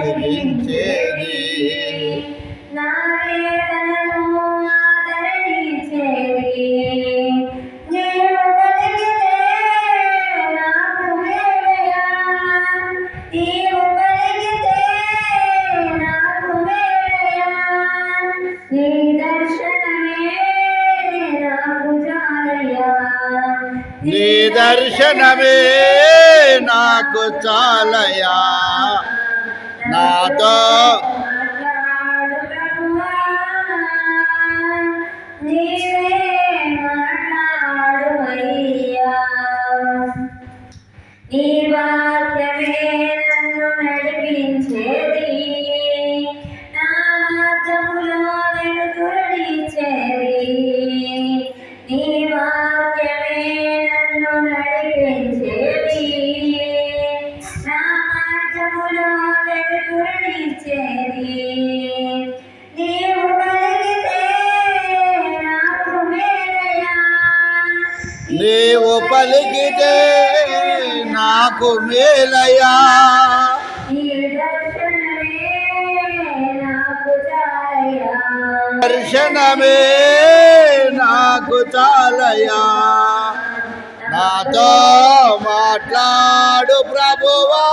వెలిగించేది నా వేదనను ఆదరించేది నీవు పలికితే నాకు మేలయా నీవు పలికితే నాకు మేలయా నీ దర్శనమే నాకు చాలయా నీ దర్శనమే నాకు చాలయా నాతో మాట్లాడు ప్రభువా నీవే మాట్లాడుమయ్యా నీ వాక్యమే నన్ను నడిపించేది నా మార్గములో వెలుతురునిచ్చేది నీ వాక్యమే నన్ను నడిపించేది నా మార్గములో వెలుతురునిచ్చేది నీవు పలికితే నాకు మేలయా నీవు పలికితే నాకు మేలయా నీ దర్శనమే నాకు చాలయా దర్శనమే నాకు చాలయా నాతో మాట్లాడు ప్రభువా